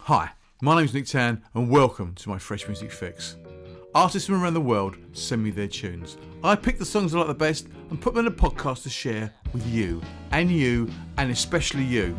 Hi, my name's Nick Tann and welcome to my Fresh Music Fix. Artists from around the world send me their tunes. I pick the songs I like the best and put them in a podcast to share with you, and especially you.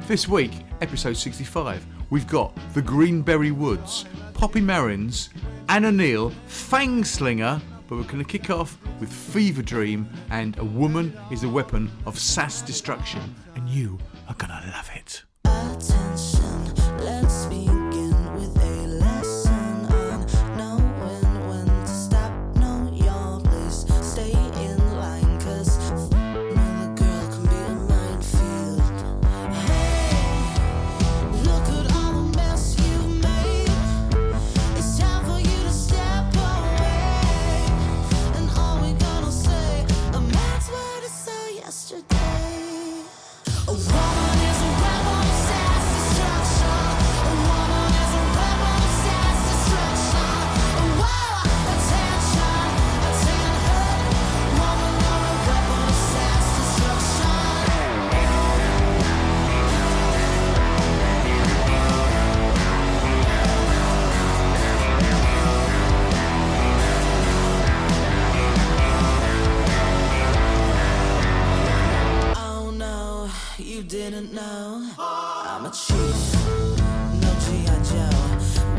This week, episode 65, we've got the Greenberry Woods-POPPIE MARYNNS-Anna Neale-FangSlinger, but we're going to kick off with Fever Dream and A Woman is a Weapon of Sass Destruction, and you are going to love it. Attention, let's begin with a lesson on knowing when to stop. Know your place, stay in line, cause another girl can be a minefield. Hey, look at all the mess you made. It's time for you to step away. And all we gonna say, a man's word is so yesterday. A woman is a rebel. Didn't know I'm a chief, no G.I. Joe.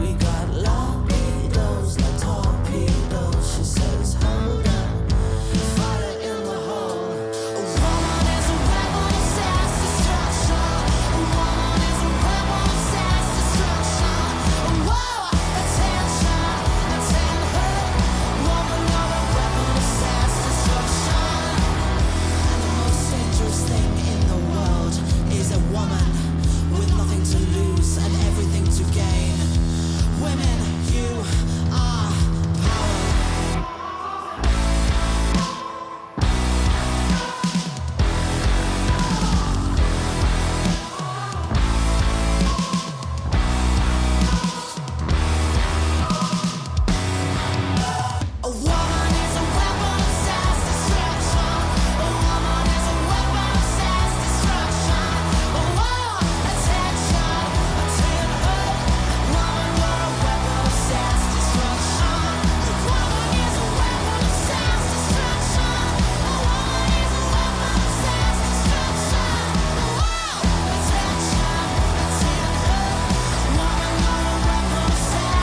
We got libidos like torpedoes. She says, hold up, fire in the hole. A woman is a rebel of Sass destruction. A woman is a rebel of Sass destruction. Whoa, attention, attend her. Woman, you're a rebel of Sass destruction. The most dangerous thing in the world is a woman with nothing to lose and everything to gain. Women, you are power. A woman is a weapon of Sass destruction. A woman is a weapon of Sass destruction. Whoa, attention, attend her. Woman, you're a weapon of Sass destruction. A woman is a weapon of Sass destruction. A woman is a weapon of Sass destruction. Whoa, attention, attend her. Woman, you're a weapon of Sass.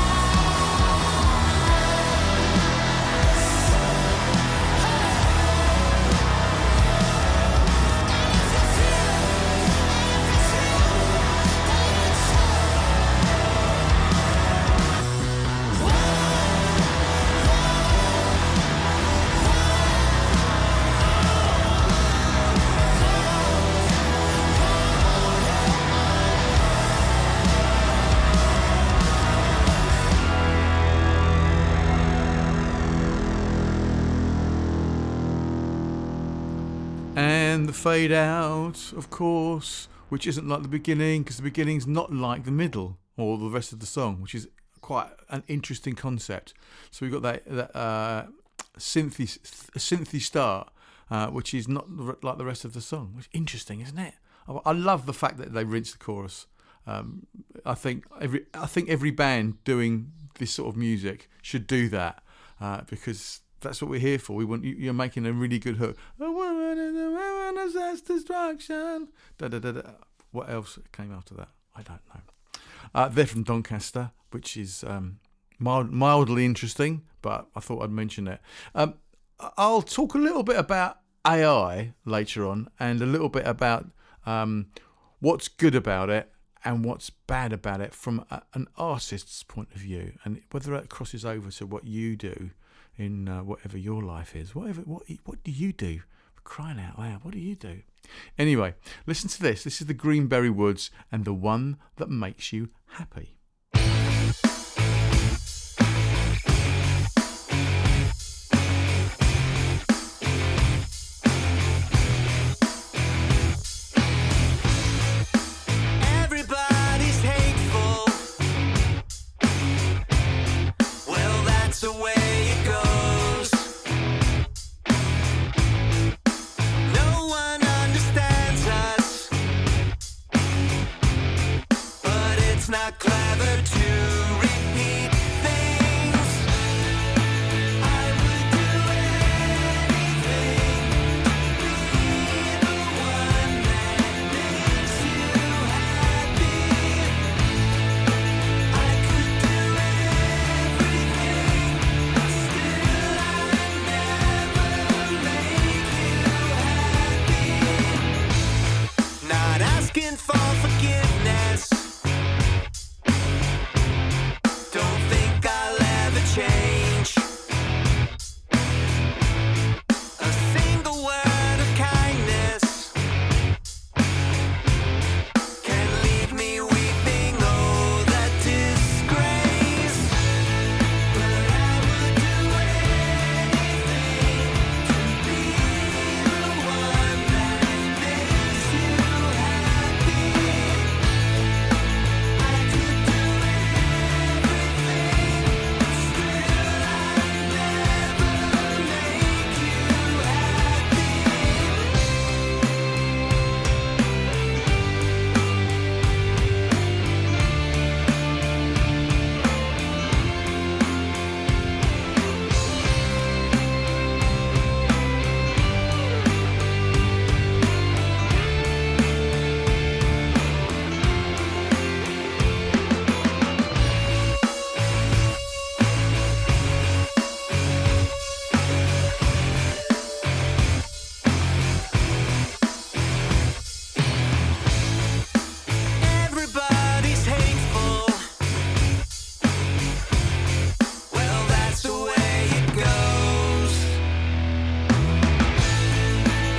And the fade out, of course, which isn't like the beginning, because the beginning's not like the middle or the rest of the song, which is quite an interesting concept. So we've got that synthy start, which is not like the rest of the song, which is interesting, isn't it? I love the fact that they rinse the chorus. I think every band doing this sort of music should do that, because that's what we're here for. We want you're making a really good hook. A woman is a weapon of Sass destruction. Da, da, da, da. What else came after that? I don't know. They're from Doncaster, which is mildly interesting, but I thought I'd mention it. I'll talk a little bit about AI later on, and a little bit about what's good about it and what's bad about it from an artist's point of view, and whether that crosses over to what you do in whatever your life is. What do you do? For crying out loud, what do you do? Anyway, listen to this. This is the Greenberry Woods and The One That Makes You Happy. Everybody's hateful. Well, that's the way it goes. No one understands us, but it's It's not clever to repeat things. I would do anything to be the one that makes you happy. I could do everything, still I'd never make you happy. Not asking for forgiveness. Don't think I'll ever change. A single word of kindness can leave me weeping. Oh, the disgrace. But I would do anything to be the one that makes you happy. I could do everything, still I'd never make you Everybody's hateful. Well, that's the way it goes.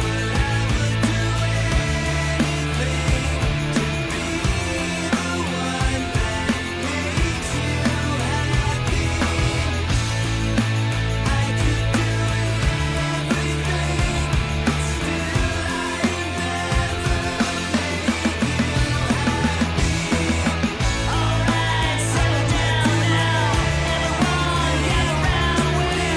But I would do anything to be the one that makes you happy. I could do everything, still I'd never make you Alright, settle down now. Everyone gather round with me.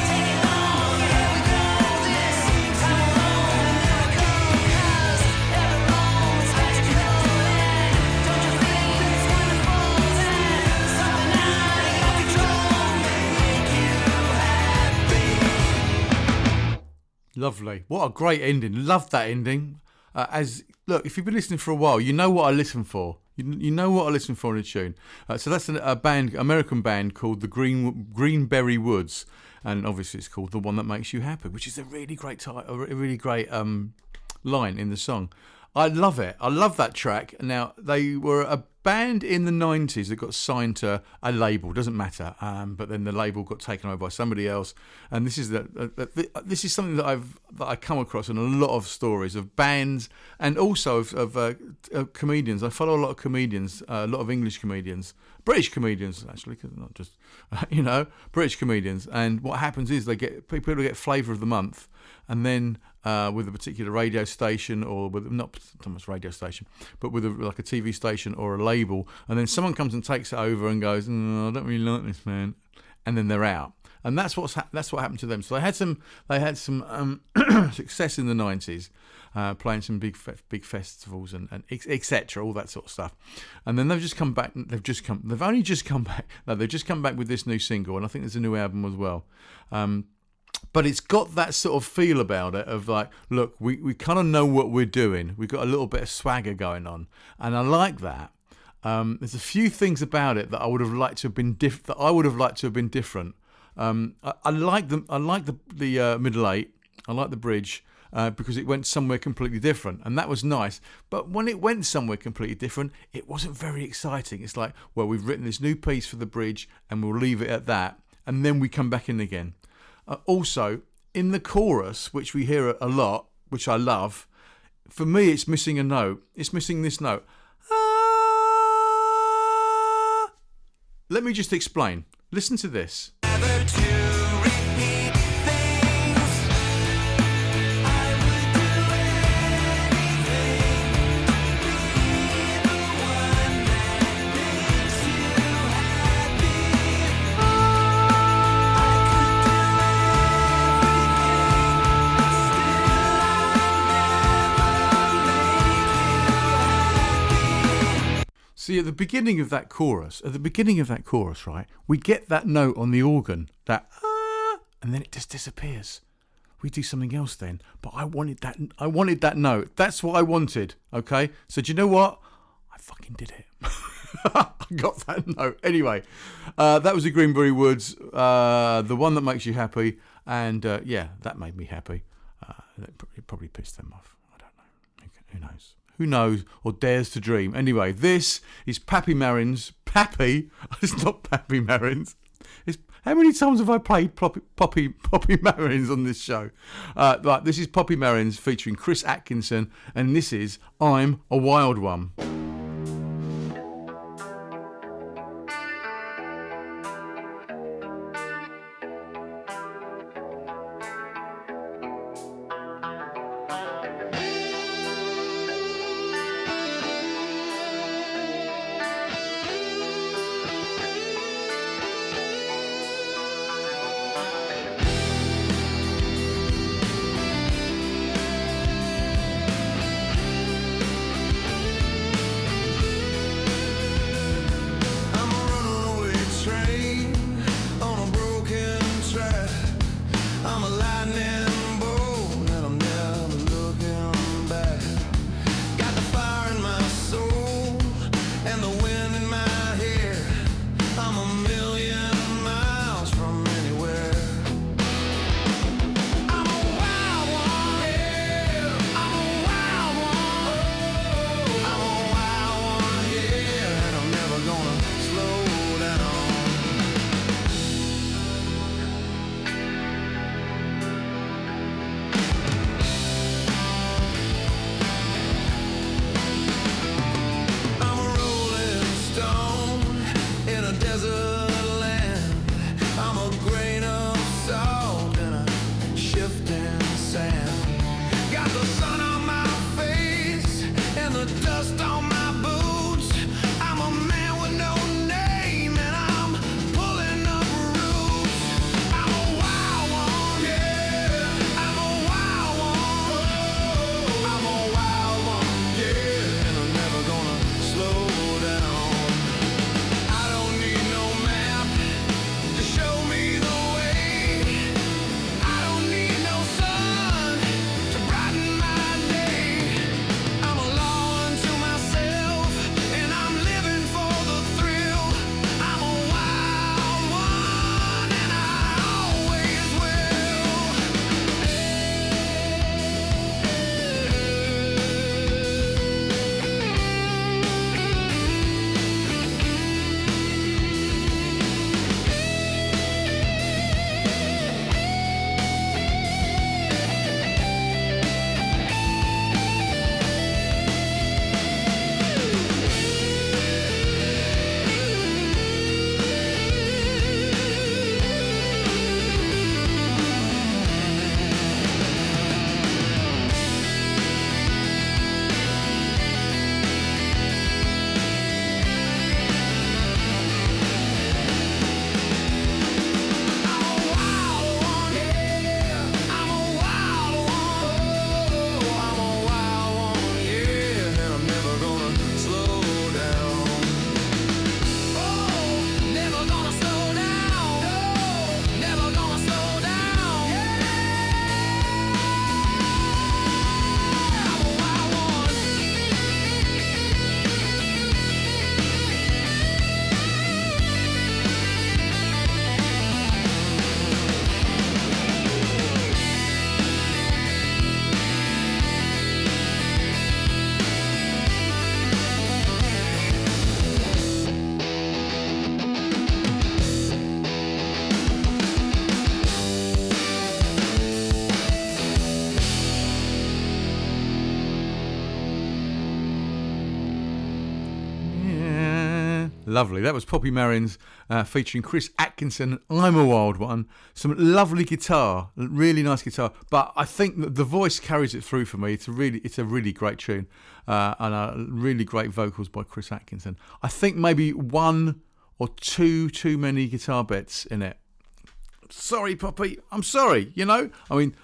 Take it home, here we go. This time alone, miracle, 'cause everyone's magical. And don't you think it's wonderful that something out of your control make you happy? Lovely. What a great ending. Love that ending. Look, if you've been listening for a while, you know what I listen for. You know what I listen for in a tune. So that's a band, American band called the Greenberry Woods, and obviously it's called "The One That Makes You Happy," which is a really great title, a really great line in the song. I love it. I love that track. Now, they were a band in the 90s that got signed to a label. Doesn't matter. But then the label got taken over by somebody else. And this is this is something that I come across in a lot of stories of bands and also of comedians. I follow a lot of comedians, a lot of English comedians, British comedians actually, 'cause not just British comedians. And what happens is people get flavour of the month, and then with a particular radio station, or with not so much radio station, but with like a TV station or a label, and then someone comes and takes it over and goes, I don't really like this, man, and then they're out. And that's what happened to them. So they had some success in the 90s, playing some big festivals and etc., all that sort of stuff. And then they've just come back. They've only just come back. No, they've just come back with this new single, and I think there's a new album as well. But it's got that sort of feel about it of like, look, we kind of know what we're doing. We've got a little bit of swagger going on, and I like that. There's a few things about it that I would have liked to have been different. I like the middle eight. I like the bridge because it went somewhere completely different, and that was nice. But when it went somewhere completely different, it wasn't very exciting. It's like, well, we've written this new piece for the bridge, and we'll leave it at that, and then we come back in again. Also, in the chorus, which we hear a lot, which I love, for me it's missing a note. It's missing this note. Ah! Let me just explain. Listen to this. So See, at the beginning of that chorus, right, we get that note on the organ, that and then it just disappears. We do something else then, but I wanted that note. That's what I wanted. Okay, so do you know what? I fucking did it. I got that note. Anyway, that was the Greenberry Woods, the one that makes you happy, and that made me happy. It probably pissed them off. I don't know. Who knows? Who knows or dares to dream? Anyway, this is Pappy Marryns. Pappy? It's not Pappy Marryns. How many times have I played Poppy Marryns on this show? Right, this is Poppy Marryns featuring Chris Atkinson, and this is I'm a Wild One. Lovely. That was Poppy Marryns featuring Chris Atkinson. I'm a Wild One. Some lovely guitar, really nice guitar. But I think that the voice carries it through for me. It's a really great tune, and really great vocals by Chris Atkinson. I think maybe one or two too many guitar bits in it. Sorry, Poppy. I'm sorry. You know, I mean,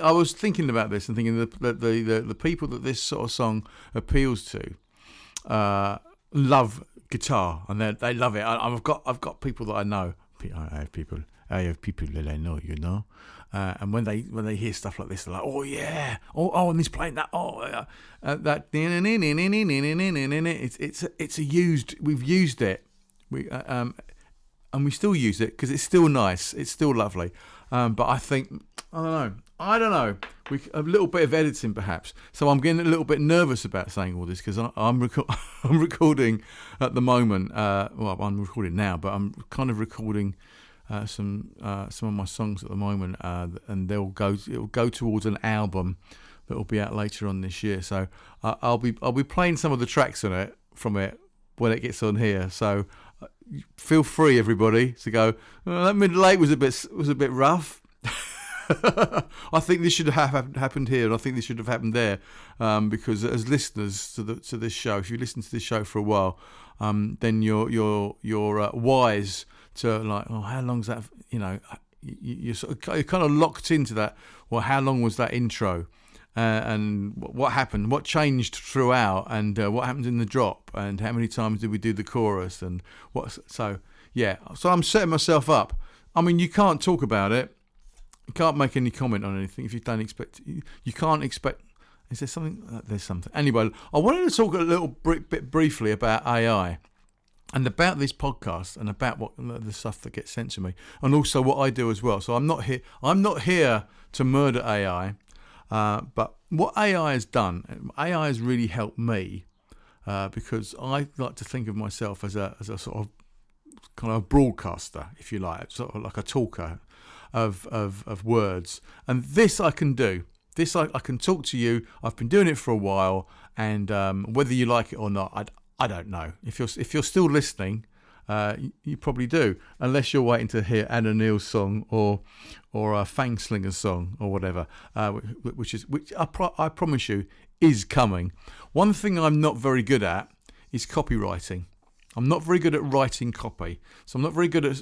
I was thinking about this and thinking that the people that this sort of song appeals to. love guitar, and they love it. I've got people that I know. I have people that I know, you know. And when they hear stuff like this, they're like, oh yeah, oh, and he's playing that, that. It's a used. We've used it. And we still use it because it's still nice. It's still lovely. But I think I don't know. A little bit of editing perhaps. So I'm getting a little bit nervous about saying all this because I'm recording at the moment. Well, I'm recording now, but I'm kind of recording some of my songs at the moment, and it'll go towards an album that will be out later on this year. So I'll be playing some of the tracks from it when it gets on here. So feel free, everybody, to go. That middle eight was a bit rough. I think this should have happened here, and I think this should have happened there, because as listeners to this show, if you listen to this show for a while, then you're wise to like, oh, how long's that? You know, you're kind of locked into that. Well, how long was that intro? And what happened? What changed throughout? And what happened in the drop? And how many times did we do the chorus? And what? So yeah. So I'm setting myself up. I mean, you can't talk about it. You can't make any comment on anything if you don't expect. You can't expect. Is there something? There's something. Anyway, I wanted to talk a little bit briefly about AI, and about this podcast, and about what the stuff that gets sent to me, and also what I do as well. So I'm not here to murder AI, but what AI has done, AI has really helped me, because I like to think of myself as a sort of kind of broadcaster, if you like, sort of like a talker of words. And this I can do. This I can talk to you. I've been doing it for a while, and whether you like it or not, I don't know. If you're still listening, you probably do, unless you're waiting to hear Anna Neale's song or a MARYNNS-Slinger's song or whatever, which I promise you is coming. One thing I'm not very good at is copywriting. I'm not very good at writing copy, so I'm not very good at.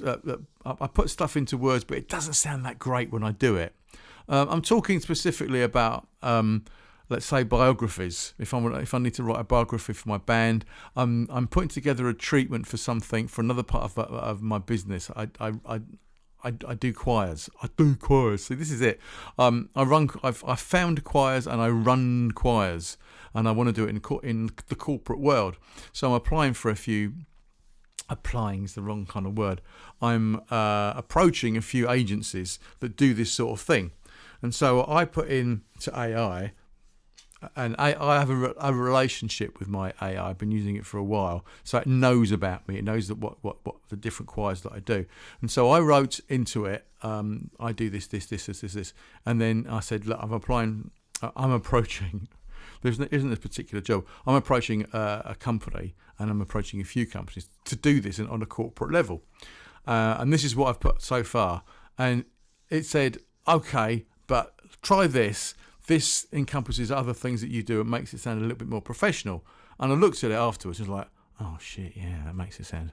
I put stuff into words, but it doesn't sound that great when I do it. I'm talking specifically about, let's say, biographies. If I need to write a biography for my band, I'm putting together a treatment for something for another part of my business. I do choirs. See, this is it. I've found choirs and I run choirs, and I want to do it in the corporate world. So I'm applying for a few. Applying is the wrong kind of word. I'm approaching a few agencies that do this sort of thing, and so I put in to AI. And I have a relationship with my AI. I've been using it for a while, so it knows about me. It knows that what the different choirs that I do. And so I wrote into it, I do this, and then I said, look, I'm approaching. There isn't a particular job. I'm approaching a company, and I'm approaching a few companies to do this on a corporate level. And this is what I've put so far. And it said, okay, but try this. This encompasses other things that you do and makes it sound a little bit more professional. And I looked at it afterwards and was like, oh shit, yeah, that makes it sound.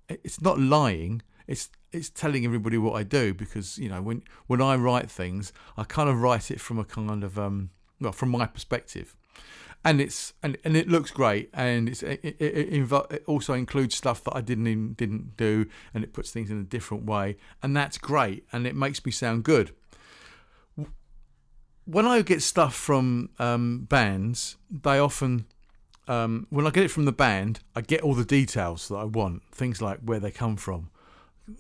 It's not lying. It's telling everybody what I do, because you know when I write things, I kind of write it from a kind of from my perspective, and it looks great, and it also includes stuff that I didn't do, and it puts things in a different way, and that's great, and it makes me sound good. When I get stuff from bands, they often, when I get it from the band, I get all the details that I want, things like where they come from,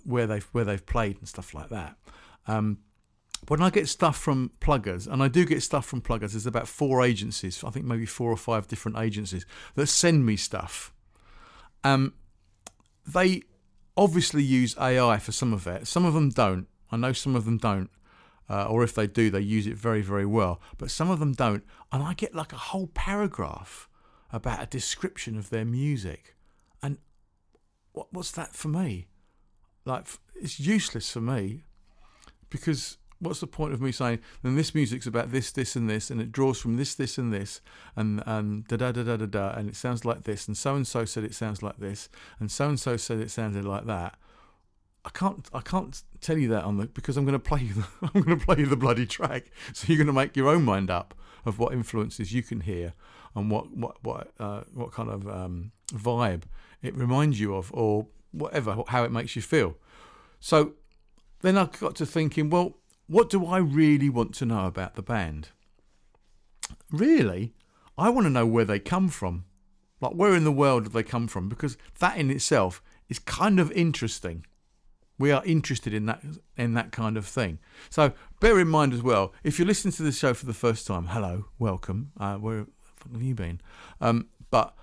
where they've played and stuff like that. When I get stuff from pluggers, and I do get stuff from pluggers, there's about 4 agencies, I think maybe 4 or 5 different agencies that send me stuff. They obviously use AI for some of it. Some of them don't. I know some of them don't. Or if they do, they use it very, very well. But some of them don't. And I get like a whole paragraph about a description of their music. And what's that for me? Like, it's useless for me. Because what's the point of me saying, then this music's about this, this, and this, and it draws from this, this, and this, and da-da-da-da-da-da, and it sounds like this, and so-and-so said it sounds like this, and so-and-so said it sounded like that. I can't tell you that because I'm going to play you the bloody track. So you're going to make your own mind up of what influences you can hear. and what kind of vibe it reminds you of, or whatever, how it makes you feel. So then I got to thinking, well, what do I really want to know about the band? Really, I want to know where they come from. Like, where in the world do they come from? Because that in itself is kind of interesting. We are interested in that kind of thing. So bear in mind as well, if you're listening to the show for the first time, hello, welcome. Where have you been? But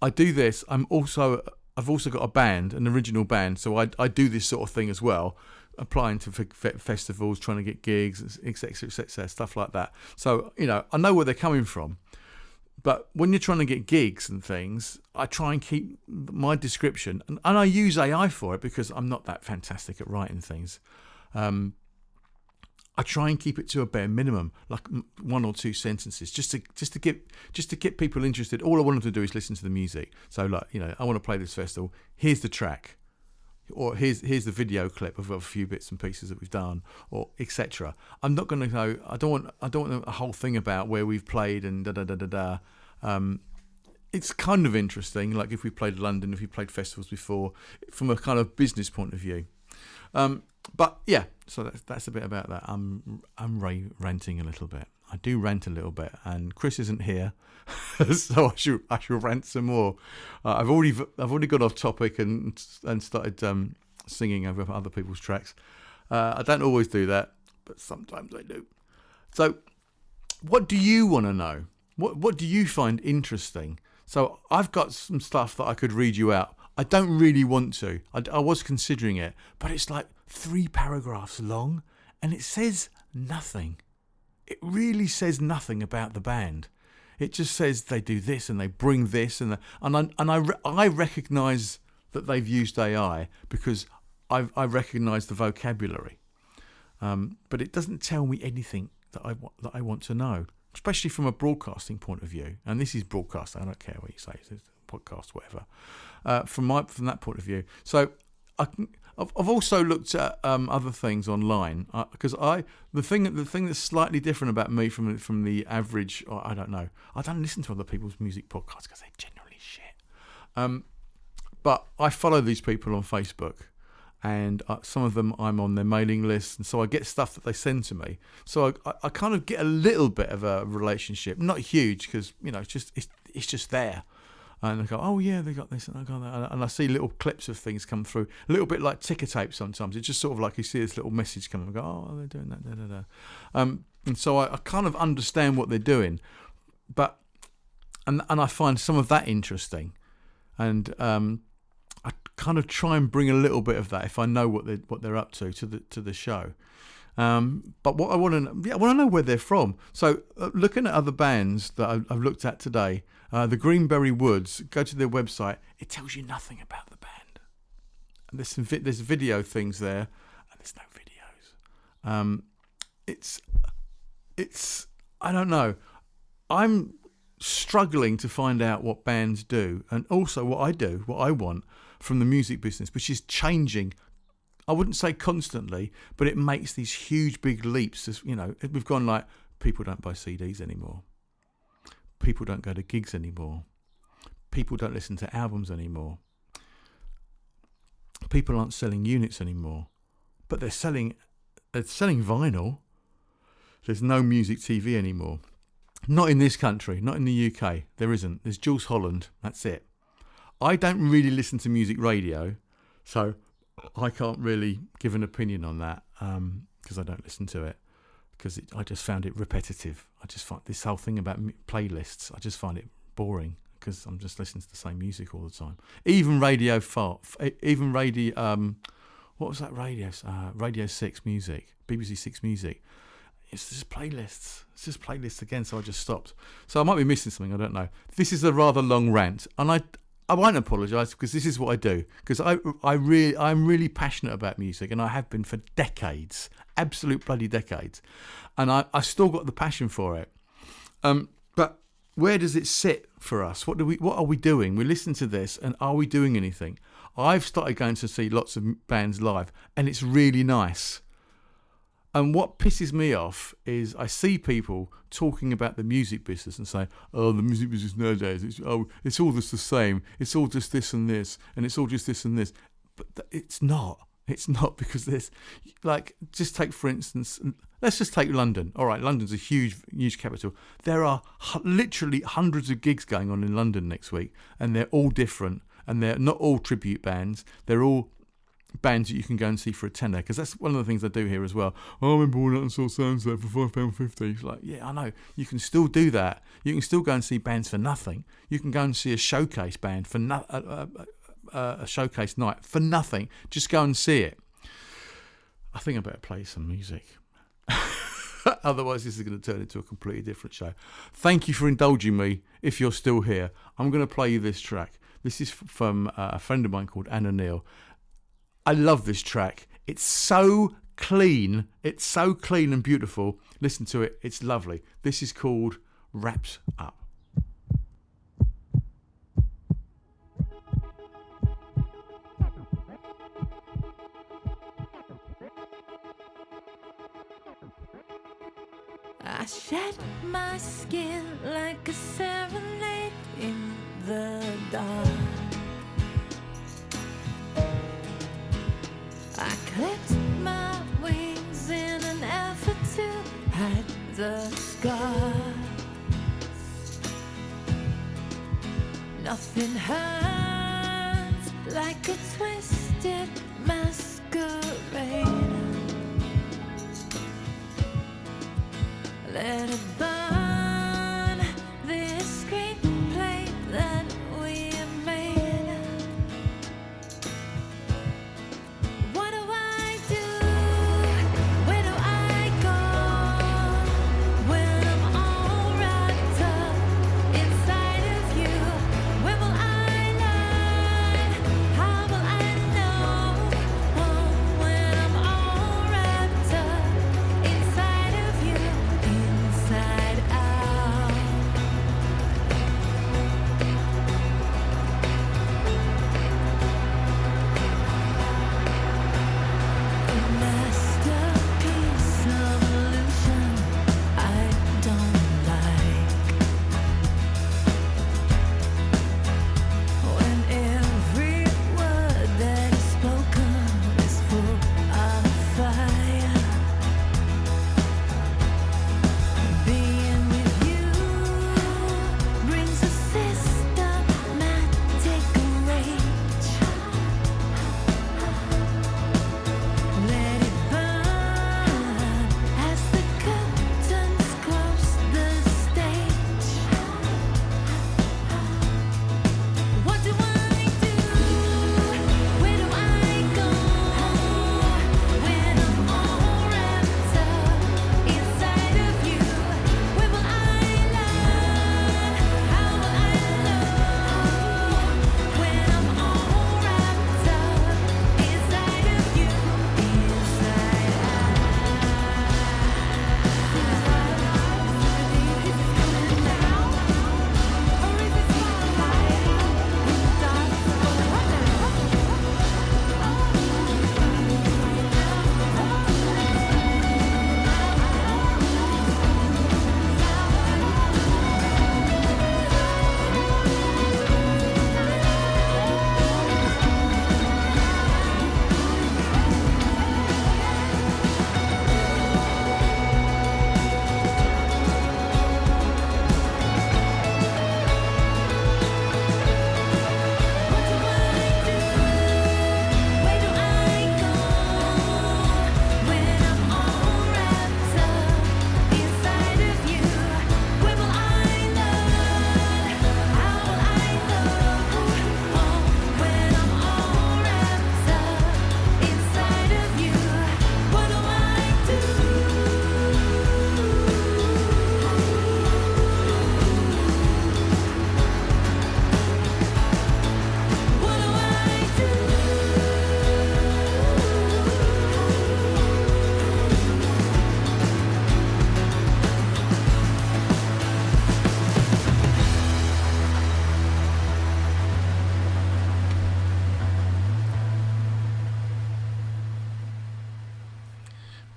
I do this. I've also got a band, an original band. So I do this sort of thing as well, applying to festivals, trying to get gigs, etc., stuff like that. So, I know where they're coming from. But when you're trying to get gigs and things, I try and keep my description, and I use AI for it because I'm not that fantastic at writing things. I try and keep it to a bare minimum, like 1 or 2 sentences, just to get people interested. All I want them to do is listen to the music. So, I want to play this festival. Here's the track, or here's the video clip of a few bits and pieces that we've done, or etc. I'm not going to go. I don't want a whole thing about where we've played and da da da da da. It's kind of interesting, like if we played London, if we played festivals before, from a kind of business point of view. But yeah, so that's a bit about that. I'm ranting a little bit. I do rant a little bit, and Chris isn't here, so I should rant some more. I've already got off topic and started singing over other people's tracks. I don't always do that, but sometimes I do. So, what do you want to know? What do you find interesting? So I've got some stuff that I could read you out. I don't really want to. I was considering it, but it's like 3 paragraphs long, and it says nothing. It really says nothing about the band. It just says they do this and they bring this, and I recognise that they've used AI because I recognise the vocabulary, but it doesn't tell me anything that I want to know, especially from a broadcasting point of view. And this is broadcasting. I don't care what you say. It's a podcast, whatever. From that point of view, so I've also looked at other things online because the thing that's slightly different about me from the average, I don't know. I don't listen to other people's music podcasts because they're generally shit. But I follow these people on Facebook, and some of them I'm on their mailing list, and so I get stuff that they send to me. So I kind of get a little bit of a relationship, not huge because it's just there. And I go, oh yeah, they got this, and I got that, and I see little clips of things come through, a little bit like ticker tape sometimes. It's just sort of like you see this little message come and go, oh, they're doing that, da da da. And so I kind of understand what they're doing, but and I find some of that interesting, and I kind of try and bring a little bit of that if I know what they're up to the show. But what I want to know where they're from. So looking at other bands that I've looked at today, the Greenberry Woods, go to their website. It tells you nothing about the band. And there's video things there, and there's no videos. It's I don't know. I'm struggling to find out what bands do, and also what I do, what I want from the music business, which is changing. I wouldn't say constantly, but it makes these huge, big leaps. As we've gone like, people don't buy CDs anymore. People don't go to gigs anymore. People don't listen to albums anymore. People aren't selling units anymore, but they're selling vinyl. There's no music TV anymore. Not in this country, not in the UK. There isn't. There's Jules Holland. That's it. I don't really listen to music radio, so I can't really give an opinion on that because I don't listen to it, because I just found it repetitive. I just find this whole thing about playlists, I just find it boring because I'm just listening to the same music all the time. Even Radio what was that radio? Radio 6 Music, BBC 6 Music. It's just playlists. It's just playlists again, so I just stopped. So I might be missing something, I don't know. This is a rather long rant, and I won't apologise because this is what I do. Because I'm really passionate about music, and I have been for decades, absolute bloody decades, and I still got the passion for it. But where does it sit for us? What are we doing? We listen to this, and are we doing anything? I've started going to see lots of bands live, and it's really nice. And what pisses me off is I see people talking about the music business and saying, "Oh, the music business nowadays, it's all just the same. It's all just this and this, and it's all just this and this." But it's not. It's not, because there's, like, just take, for instance, let's just take London. All right, London's a huge capital. There are literally hundreds of gigs going on in London next week, and they're all different, and they're not all tribute bands. They're all bands that you can go and see for a tenner, because that's one of the things I do here as well. I remember when I saw so-and-so for £5.50. It's like, yeah, I know. You can still do that. You can still go and see bands for nothing. You can go and see a showcase band for a showcase night for nothing. Just go and see it. I think I better play some music. Otherwise, this is going to turn into a completely different show. Thank you for indulging me. If you're still here, I'm going to play you this track. This is from a friend of mine called Anna Neale. I love this track. It's so clean. It's so clean and beautiful. Listen to it. It's lovely. This is called Wraps Up. I shed my skin like a serenade in the dark. I clipped my wings in an effort to hide the scars. Nothing hurts like a twisted masquerade. Let it burn, this screenplay that we made. What do I do? Where do I go? When I'm all wrapped up inside of you, when will I learn? How will I know?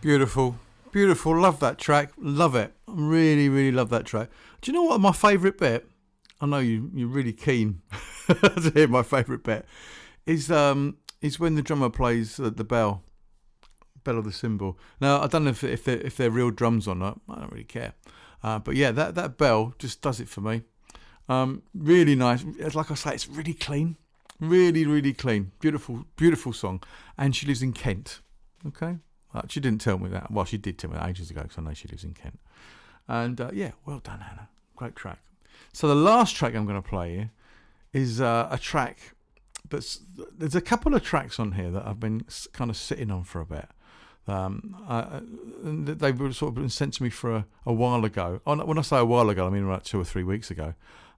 Beautiful. Beautiful. Love that track. Love it. Really, really love that track. Do you know what my favourite bit? I know you're really keen to hear my favourite bit. Is when the drummer plays the bell of the cymbal. Now, I don't know if they're real drums or not. I don't really care. But yeah, that bell just does it for me. Really nice. Like I say, it's really clean. Really, really clean. Beautiful, beautiful song. And she lives in Kent. Okay? She didn't tell me that. Well, she did tell me that ages ago because I know she lives in Kent. And yeah, well done, Anna. Great track. So the last track I'm going to play here is a track there's a couple of tracks on here that I've been kind of sitting on for a bit. They were sort of been sent to me for a while ago. When I say a while ago, I mean about 2 or 3 weeks ago.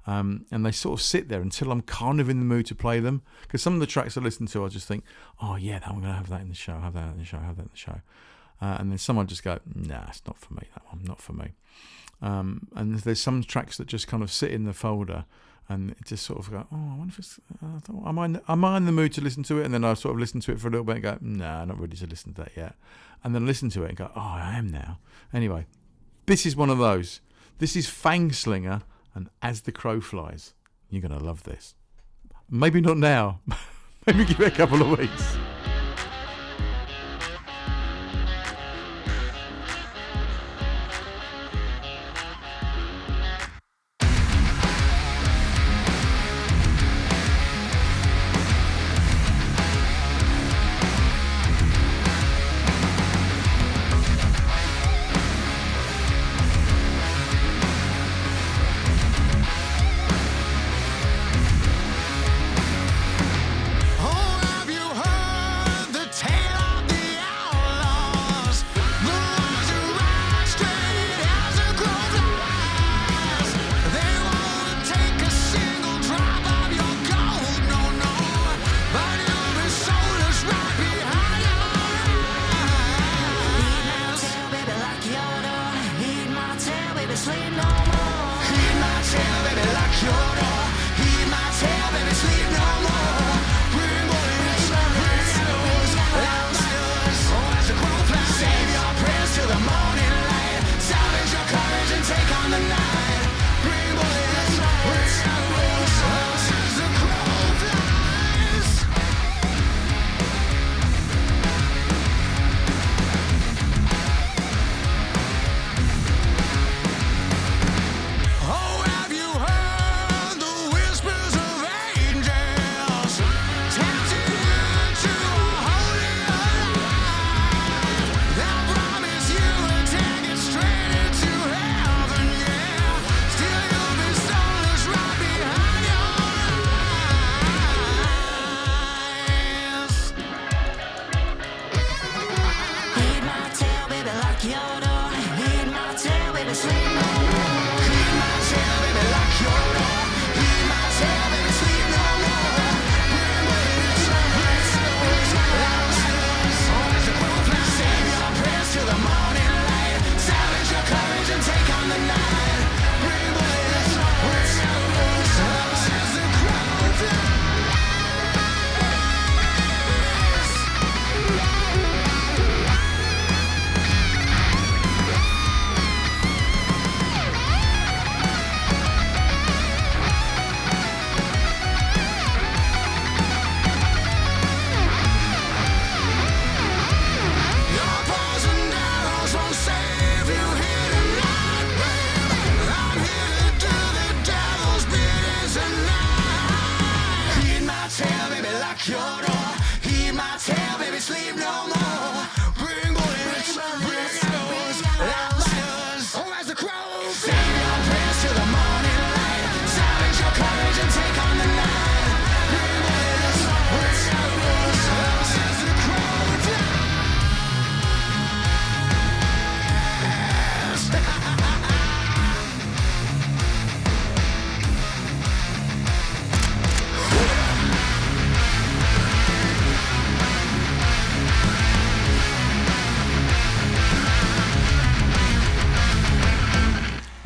And they sort of sit there until I'm kind of in the mood to play them. Because some of the tracks I listen to, I just think, oh yeah, I'm going to have that in the show, have that in the show, have that in the show. And then some I just go, nah, it's not for me, that one, not for me. And there's some tracks that just kind of sit in the folder and it just sort of go, oh, I wonder if it's, am I in the mood to listen to it? And then I sort of listen to it for a little bit and go, nah, not ready to listen to that yet. And then listen to it and go, oh, I am now. Anyway, this is one of those. This is MARYNNS-Anna and As the Crow Flies. You're going to love this. Maybe not now. Maybe give it a couple of weeks.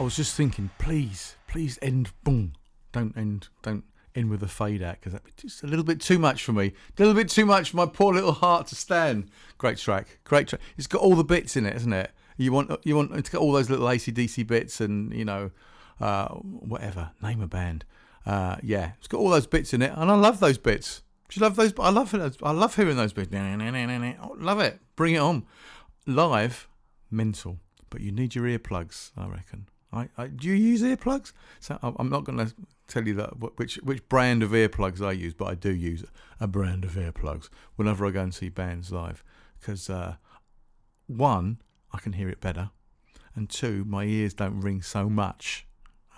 I was just thinking, please end, boom. Don't end, don't. in with a fade out, because that'd be just a little bit too much for me. A little bit too much for my poor little heart to stand. Great track. It's got all the bits in it, isn't it? You want it's got all those little AC/DC bits and, whatever. Name a band. It's got all those bits in it, and I love those bits. Do you love those? I love hearing those bits. Love it. Bring it on. Live, mental. But you need your earplugs, I reckon. Do you use earplugs? So I'm not going to tell you that which brand of earplugs I use, but I do use a brand of earplugs whenever I go and see bands live, because one, I can hear it better, and two, my ears don't ring so much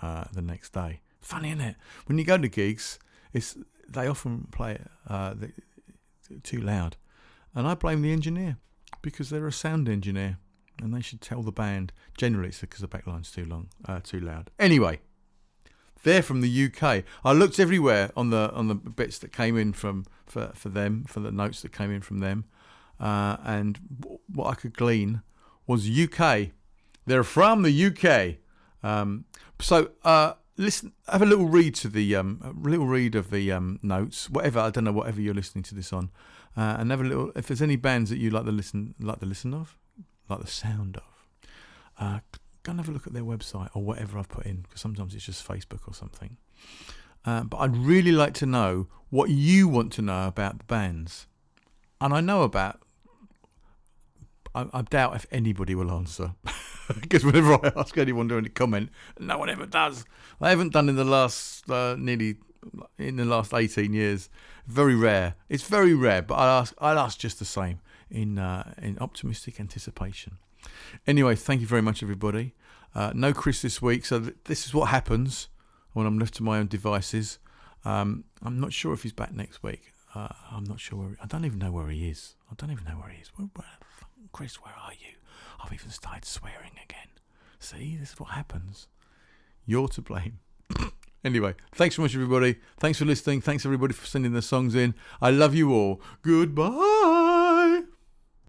the next day. Funny, isn't it? When you go to gigs, they often play it too loud, and I blame the engineer, because they're a sound engineer. And they should tell the band. Generally, it's because the backline's too loud. Anyway, they're from the UK. I looked everywhere on the bits that came in for them, for the notes that came in from them, and what I could glean was UK. They're from the UK. So listen, have a little read of the notes. Whatever, I don't know, whatever you're listening to this on, and have a little. If there's any bands that you like the listen of. Like the sound of, go and have a look at their website or whatever I've put in, because sometimes it's just Facebook or something. But I'd really like to know what you want to know about the bands. And I know about, I doubt if anybody will answer, because whenever I ask anyone to comment, no one ever does. They haven't done in the last in the last 18 years. Very rare. It's very rare, but I'd ask just the same in optimistic anticipation. Anyway, thank you very much, everybody. No Chris this week, so this is what happens when I'm left to my own devices. I'm not sure if he's back next week. I'm not sure I don't even know where he is. Chris, where are you? I've even started swearing again. See, this is what happens. You're to blame. Anyway, thanks so much, everybody. Thanks for listening. Thanks, everybody, for sending the songs in. I love you all. Goodbye.